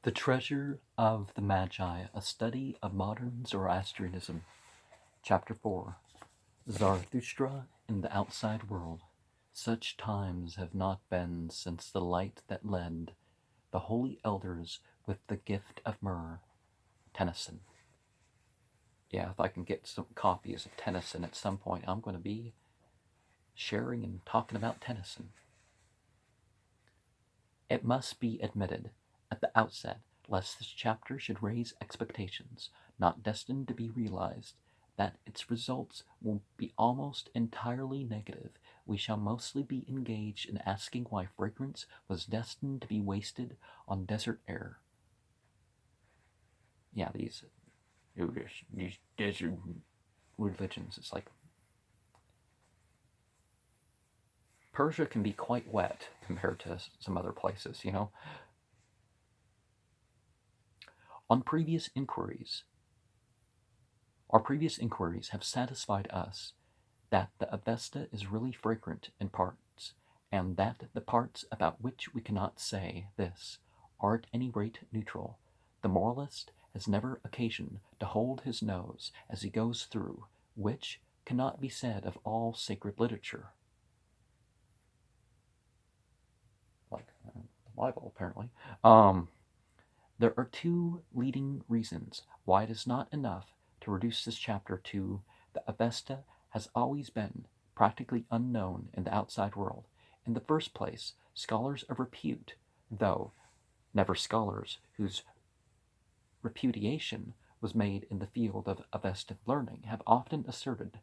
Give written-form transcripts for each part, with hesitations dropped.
The Treasure of the Magi, a study of modern Zoroastrianism. Chapter 4. Zarathustra in the outside world. Such times have not been since the light that led the holy elders with the gift of myrrh. Tennyson. Yeah, if I can get some copies of Tennyson at some point, I'm going to be sharing and talking about Tennyson. It must be admitted at the outset, lest this chapter should raise expectations not destined to be realized, that its results will be almost entirely negative. We shall mostly be engaged in asking why fragrance was destined to be wasted on desert air. Yeah, these desert religions, it's like Persia can be quite wet compared to some other places, you know. On previous inquiries, Our previous inquiries have satisfied us that the Avesta is really fragrant in parts, and that the parts about which we cannot say this are at any rate neutral. The moralist has never occasion to hold his nose as he goes through, which cannot be said of all sacred literature. Like the Bible, apparently. There are two leading reasons why it is not enough to reduce this chapter to the Avesta has always been practically unknown in the outside world. In the first place, scholars of repute, though never scholars whose repudiation was made in the field of Avestan learning, have often asserted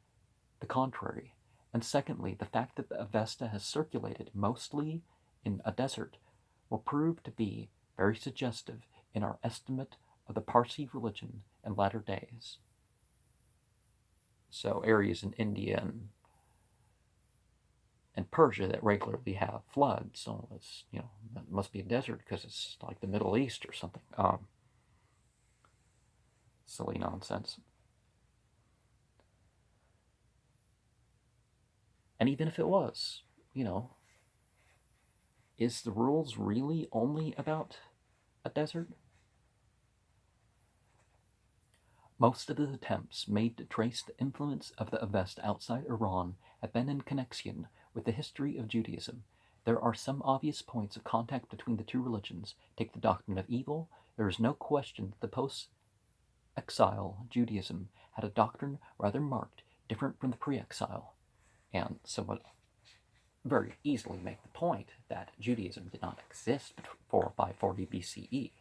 the contrary. And secondly, the fact that the Avesta has circulated mostly in a desert will prove to be very suggestive in our estimate of the Parsi religion in latter days. So areas in India and Persia that regularly have floods, so it's, it must be a desert because it's like the Middle East or something. Silly nonsense. And even if it was, is the rules really only about a desert? Most of the attempts made to trace the influence of the Avesta outside Iran have been in connection with the history of Judaism. There are some obvious points of contact between the two religions. Take the doctrine of evil. There is no question that the post-exile Judaism had a doctrine rather marked, different from the pre-exile, and someone very easily make the point that Judaism did not exist before 540 BCE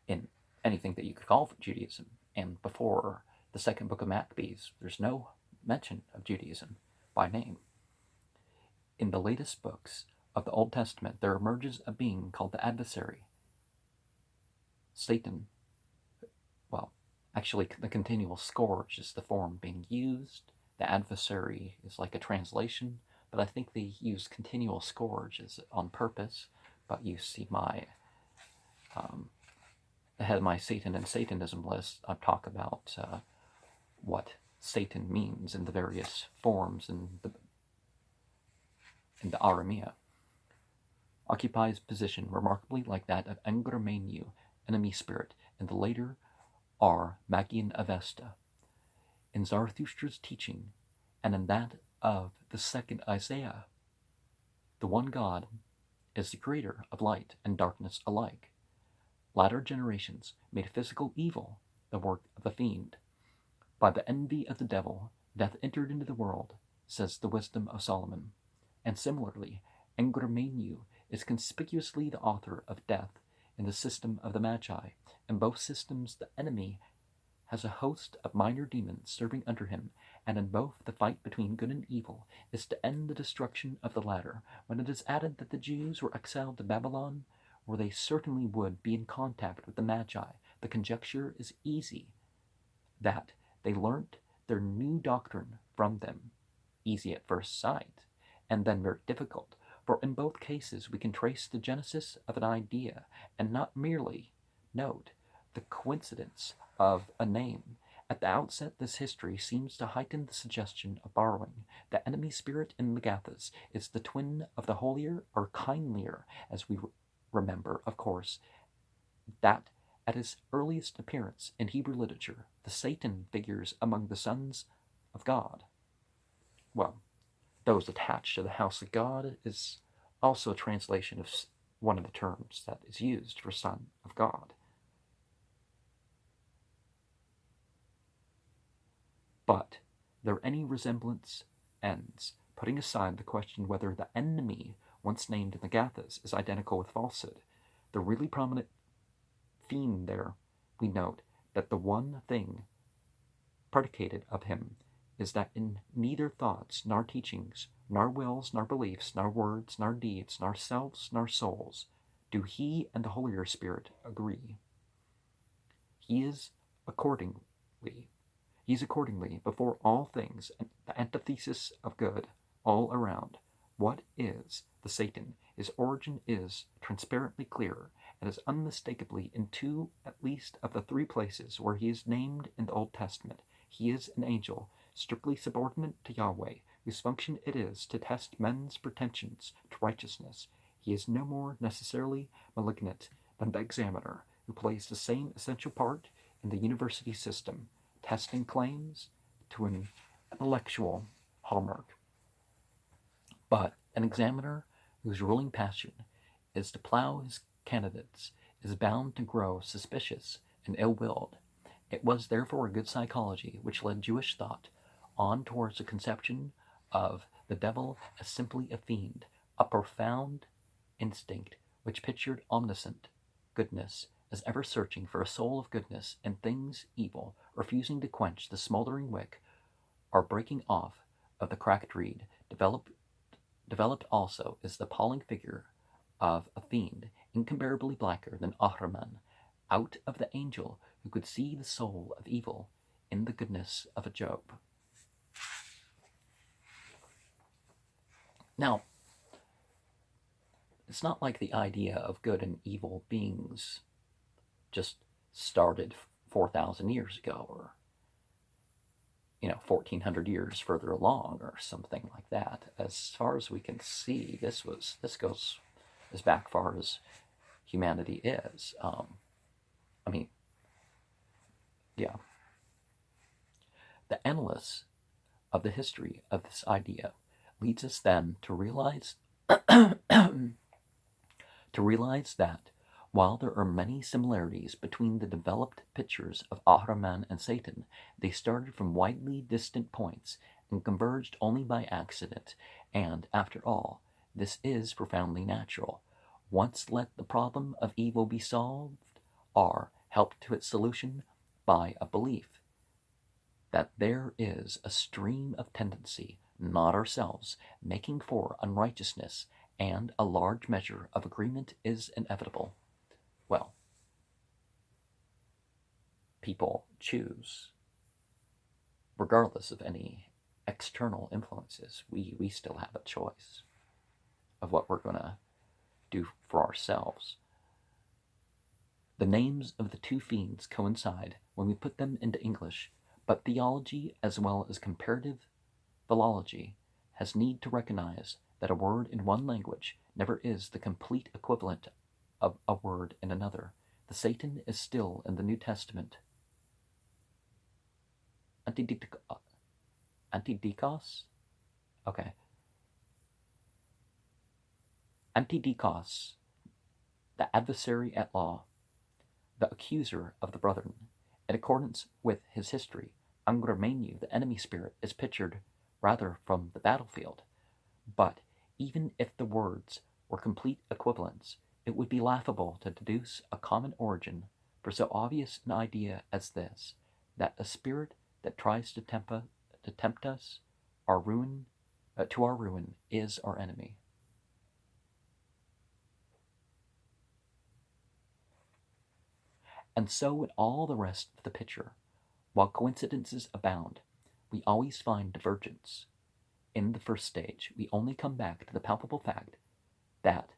in anything that you could call Judaism. And before the second book of Maccabees, there's no mention of Judaism by name. In the latest books of the Old Testament, there emerges a being called the adversary, Satan. Well, actually, the continual scourge is the form being used. The adversary is like a translation, but I think they use continual scourge as on purpose. But you see ahead of my Satan and Satanism list, I talk about what Satan means in the various forms in the Aramea. Occupies position remarkably like that of Engramenu, enemy spirit, and the later are Magian Avesta. In Zarathustra's teaching, and in that of the second Isaiah, the one God is the creator of light and darkness alike. Latter generations made physical evil the work of the fiend. By the envy of the devil, death entered into the world, says the wisdom of Solomon. And similarly, Engramenu is conspicuously the author of death in the system of the Magi. In both systems, the enemy has a host of minor demons serving under him, and in both the fight between good and evil is to end the destruction of the latter. When it is added that the Jews were exiled to Babylon, where they certainly would be in contact with the Magi, the conjecture is easy that they learnt their new doctrine from them, easy at first sight, and then very difficult, for in both cases we can trace the genesis of an idea, and not merely note the coincidence of a name. At the outset, this history seems to heighten the suggestion of borrowing. The enemy spirit in Magathas is the twin of the holier or kindlier, as we remember, of course, that at his earliest appearance in Hebrew literature, the Satan figures among the sons of God. Well, those attached to the house of God is also a translation of one of the terms that is used for son of God. But there any resemblance ends, putting aside the question whether the enemy once named in the Gathas is identical with falsehood. The really prominent theme there, we note that the one thing predicated of him is that in neither thoughts, nor teachings, nor wills, nor beliefs, nor words, nor deeds, nor selves, nor souls, do he and the holier Spirit agree. He is accordingly before all things the antithesis of good all around. What is the Satan? His origin is transparently clear, and is unmistakably in two at least of the three places where he is named in the Old Testament. He is an angel, strictly subordinate to Yahweh, whose function it is to test men's pretensions to righteousness. He is no more necessarily malignant than the examiner, who plays the same essential part in the university system, testing claims to an intellectual hallmark. But an examiner whose ruling passion is to plow his candidates is bound to grow suspicious and ill-willed. It was therefore a good psychology which led Jewish thought on towards the conception of the devil as simply a fiend, a profound instinct which pictured omniscient goodness as ever searching for a soul of goodness in things evil, refusing to quench the smoldering wick, or breaking off of the cracked reed. Developed also is the appalling figure of a fiend, incomparably blacker than Ahriman, out of the angel who could see the soul of evil in the goodness of a Job. Now, it's not like the idea of good and evil beings just started 4,000 years ago, or 1,400 years further along, or something like that. As far as we can see, this goes as back far as humanity is. Yeah. The analysis of the history of this idea leads us then to realize that while there are many similarities between the developed pictures of Ahriman and Satan, they started from widely distant points and converged only by accident, and, after all, this is profoundly natural. Once let the problem of evil be solved, or helped to its solution by a belief that there is a stream of tendency, not ourselves, making for unrighteousness, and a large measure of agreement is inevitable. Well, people choose, regardless of any external influences. We still have a choice of what we're going to do for ourselves. The names of the two fiends coincide when we put them into English, but theology as well as comparative philology has need to recognize that a word in one language never is the complete equivalent of a word in another. The Satan is still in the New Testament antidikos? Okay. Antidikos, the adversary at law, the accuser of the brethren. In accordance with his history, Angramenyu, the enemy spirit, is pictured rather from the battlefield. But even if the words were complete equivalents, it would be laughable to deduce a common origin for so obvious an idea as this, that a spirit that tries to tempt us to our ruin is our enemy. And so in all the rest of the picture, while coincidences abound, we always find divergence. In the first stage, we only come back to the palpable fact that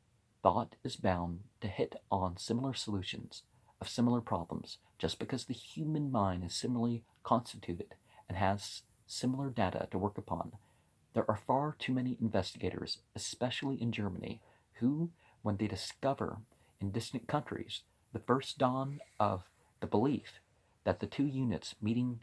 thought is bound to hit on similar solutions of similar problems just because the human mind is similarly constituted and has similar data to work upon. There are far too many investigators, especially in Germany, who, when they discover in distant countries the first dawn of the belief that the two units meeting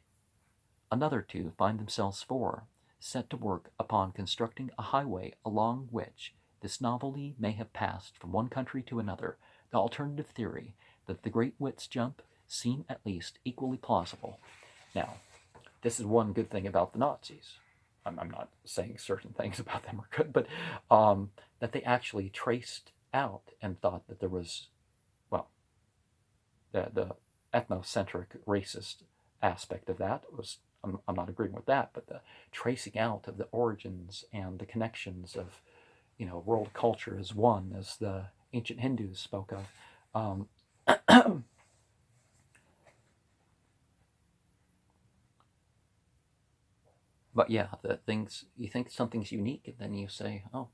another two find themselves four, set to work upon constructing a highway along which this novelty may have passed from one country to another, the alternative theory that the great wits jump seem at least equally plausible. Now, this is one good thing about the Nazis. I'm not saying certain things about them are good, but that they actually traced out and thought that there was, well, the ethnocentric racist aspect of that was, I'm not agreeing with that, but the tracing out of the origins and the connections of, world culture as one, as the ancient Hindus spoke of. But yeah, the things, you think something's unique, and then you say, oh,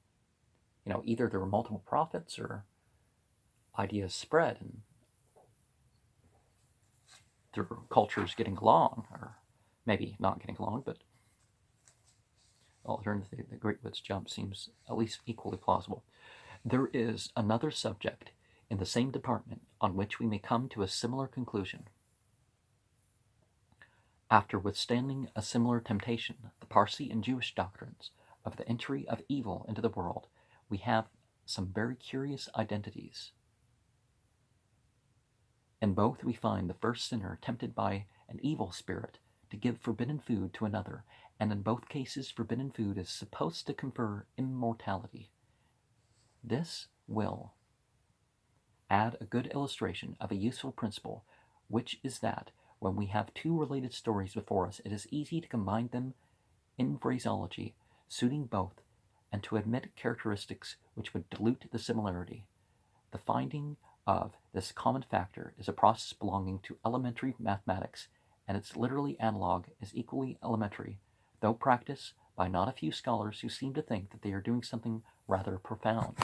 either there were multiple prophets or ideas spread and through cultures getting along, or maybe not getting along, but alternatively, the Great Wits jump seems at least equally plausible. There is another subject in the same department on which we may come to a similar conclusion. After withstanding a similar temptation, the Parsi and Jewish doctrines of the entry of evil into the world, we have some very curious identities. In both we find the first sinner tempted by an evil spirit to give forbidden food to another, and in both cases forbidden food is supposed to confer immortality. This will add a good illustration of a useful principle, which is that when we have two related stories before us, it is easy to combine them in phraseology suiting both, and to admit characteristics which would dilute the similarity. The finding of this common factor is a process belonging to elementary mathematics, and its literary analog is equally elementary, though practiced by not a few scholars who seem to think that they are doing something rather profound.